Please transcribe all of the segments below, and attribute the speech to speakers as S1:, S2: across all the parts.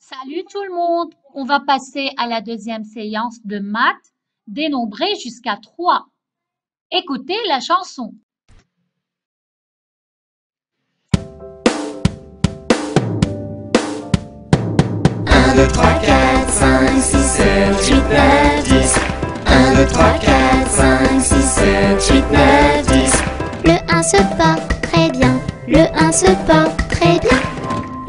S1: Salut tout le monde! On va passer à la deuxième séance de maths, dénombrer jusqu'à 3. Écoutez la chanson.
S2: 1, 2, 3, 4, 5, 6, 7, 8, 9, 10. 1, 2, 3, 4, 5, 6, 7, 8, 9, 10.
S3: Le 1 se porte très bien, le 1 se porte très bien.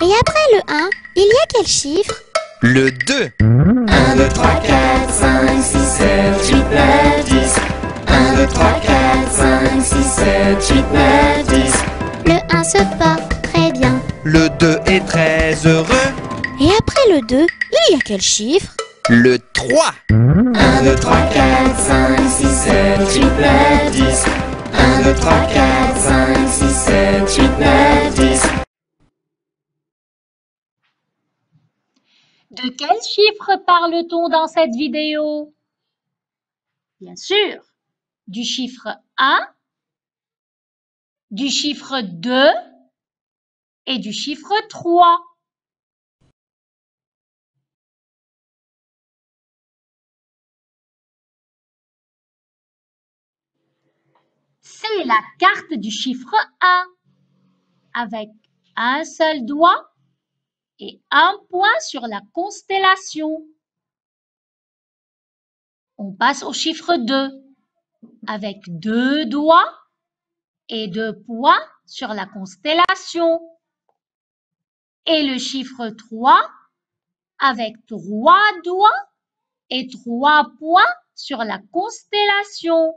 S3: Et après le 1, il y a quel chiffre?
S4: Le 2.
S2: 1, 2, 3, 4, 5, 6, 7, 8, 9, 10. 1, 2, 3, 4, 5, 6, 7, 8, 9, 10.
S3: Le 1 se porte très bien.
S4: Le 2 est très heureux.
S3: Et après le 2, il y a quel chiffre?
S4: Le 3.
S2: 1, 2, 3, 4, 5, 6, 7, 8, 9, 10. 1, 2, 3, 4, 5, 6, 7, 8, 9, 10.
S1: De quel chiffre parle-t-on dans cette vidéo? Bien sûr, du chiffre 1, du chiffre 2 et du chiffre 3. C'est la carte du chiffre 1 avec un seul doigt et un point sur la constellation. On passe au chiffre 2 avec 2 doigts et 2 points sur la constellation. Et le chiffre 3 avec 3 doigts et 3 points sur la constellation.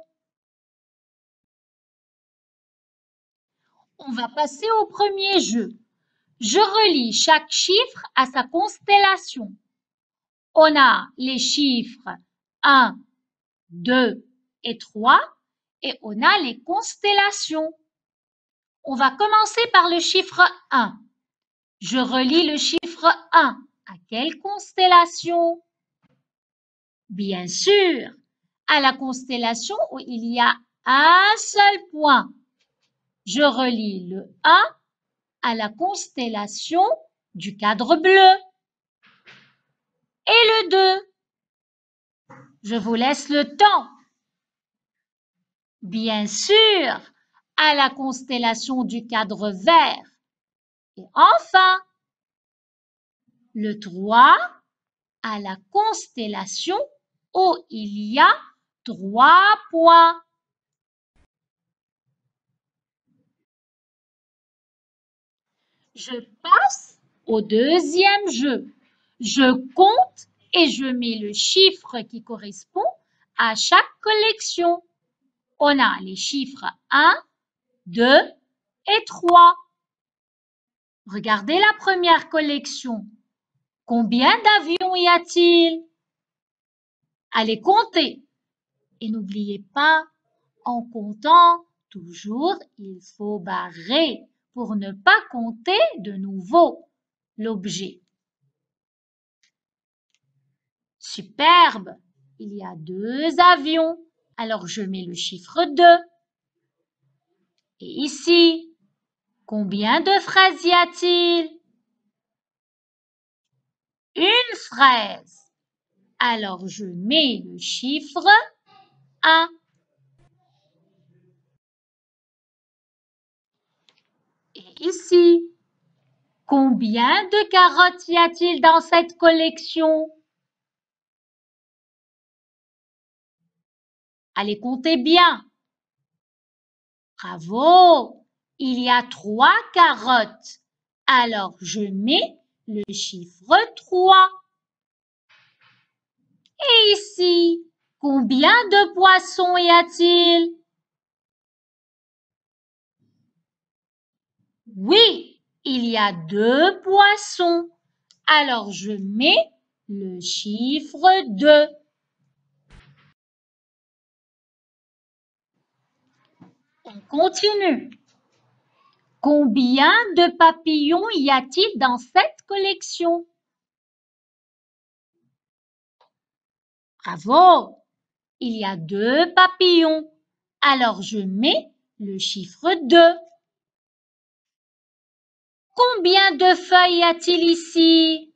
S1: On va passer au premier jeu. Je relie chaque chiffre à sa constellation. On a les chiffres 1, 2 et 3 et on a les constellations. On va commencer par le chiffre 1. Je relie le chiffre 1 à quelle constellation? Bien sûr, à la constellation où il y a un seul point. Je relie le 1 à la constellation du cadre bleu. Et le 2? Je vous laisse le temps. Bien sûr, à la constellation du cadre vert. Et enfin, le 3 à la constellation où il y a 3 points. Je passe au deuxième jeu. Je compte et je mets le chiffre qui correspond à chaque collection. On a les chiffres 1, 2 et 3. Regardez la première collection. Combien d'avions y a-t-il? Allez compter. Et n'oubliez pas, en comptant, toujours, il faut barrer pour ne pas compter de nouveau l'objet. Superbe! Il y a 2 avions. Alors, je mets le chiffre 2. Et ici, combien de fraises y a-t-il? Une fraise. Alors, je mets le chiffre 1. Et ici, combien de carottes y a-t-il dans cette collection? Allez, comptez bien. Bravo! Il y a 3 carottes. Alors, je mets le chiffre 3. Et ici, combien de poissons y a-t-il? Oui, il y a 2 poissons. Alors, je mets le chiffre 2. On continue. Combien de papillons y a-t-il dans cette collection? Bravo! Il y a 2 papillons. Alors, je mets le chiffre 2. Combien de feuilles y a-t-il ici?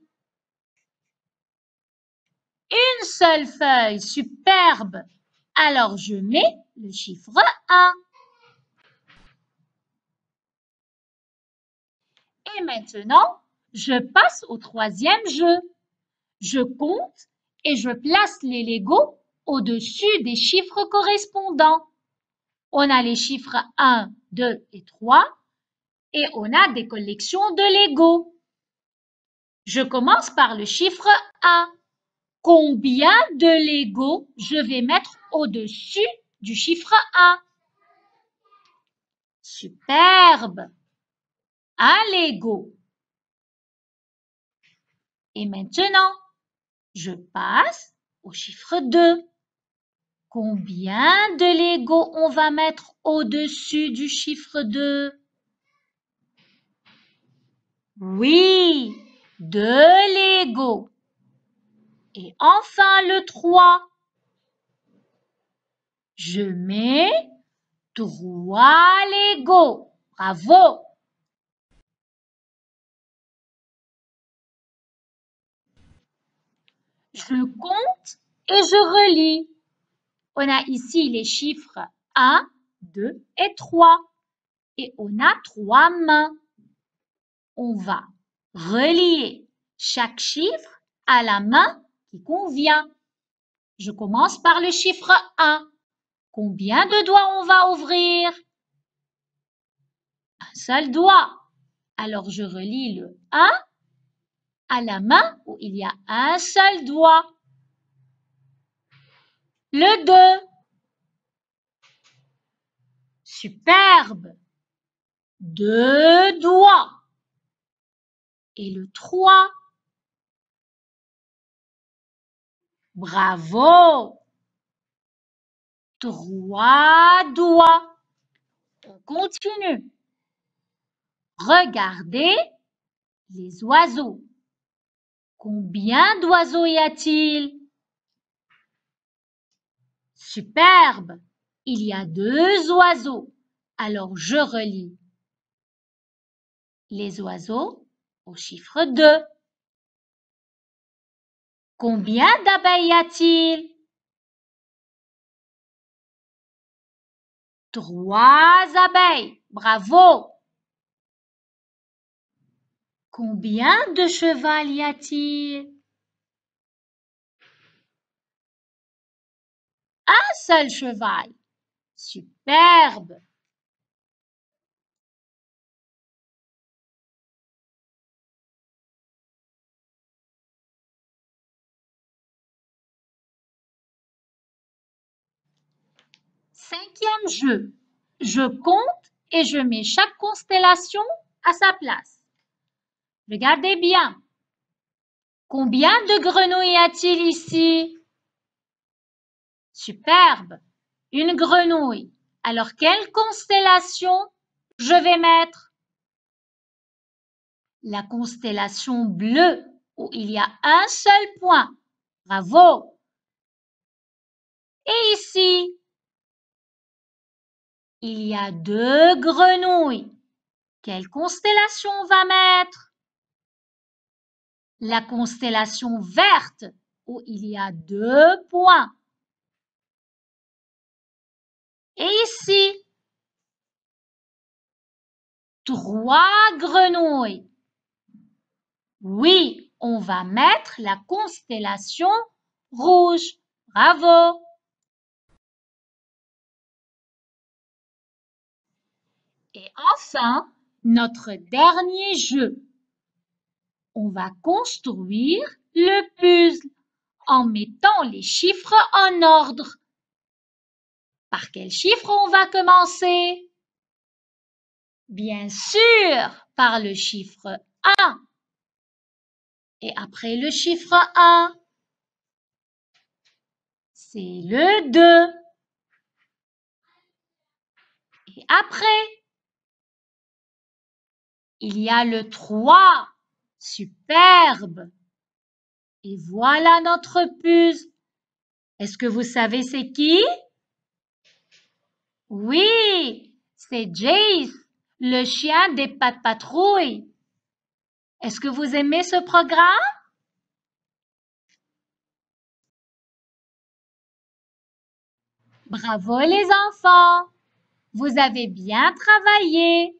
S1: Une seule feuille, superbe. Alors, je mets le chiffre 1. Et maintenant, je passe au troisième jeu. Je compte et je place les Legos au-dessus des chiffres correspondants. On a les chiffres 1, 2 et 3 et on a des collections de Legos. Je commence par le chiffre 1. Combien de Legos je vais mettre au-dessus du chiffre 1? Superbe! Un Lego. Et maintenant, je passe au chiffre 2. Combien de Legos on va mettre au-dessus du chiffre 2? Oui, 2 Legos. Et enfin le 3. Je mets 3 Legos. Bravo! Je compte et je relis. On a ici les chiffres 1, 2 et 3. Et on a 3 mains. On va relier chaque chiffre à la main qui convient. Je commence par le chiffre 1. Combien de doigts on va ouvrir? Un seul doigt. Alors je relie le 1 à la main où il y a un seul doigt. Le 2. Superbe. 2 doigts. Et le 3. Bravo. 3 doigts. On continue. Regardez les oiseaux. Combien d'oiseaux y a-t-il? Superbe! Il y a 2 oiseaux. Alors, je relis les oiseaux au chiffre 2. Combien d'abeilles y a-t-il? 3 abeilles. Bravo! Combien de cheval y a-t-il? Un seul cheval. Superbe! Cinquième jeu. Je compte et je mets chaque constellation à sa place. Regardez bien. Combien de grenouilles y a-t-il ici? Superbe. Une grenouille. Alors, quelle constellation je vais mettre? La constellation bleue, où il y a un seul point. Bravo. Et ici, il y a 2 grenouilles. Quelle constellation on va mettre? La constellation verte, où il y a 2 points. Et ici, 3 grenouilles. Oui, on va mettre la constellation rouge. Bravo! Et enfin, notre dernier jeu. On va construire le puzzle en mettant les chiffres en ordre. Par quel chiffre on va commencer? Bien sûr, par le chiffre 1. Et après le chiffre 1, c'est le 2. Et après, il y a le 3. Superbe! Et voilà notre puzzle. Est-ce que vous savez c'est qui? Oui, c'est Jace, le chien des Pat' Patrouille. Est-ce que vous aimez ce programme? Bravo les enfants! Vous avez bien travaillé.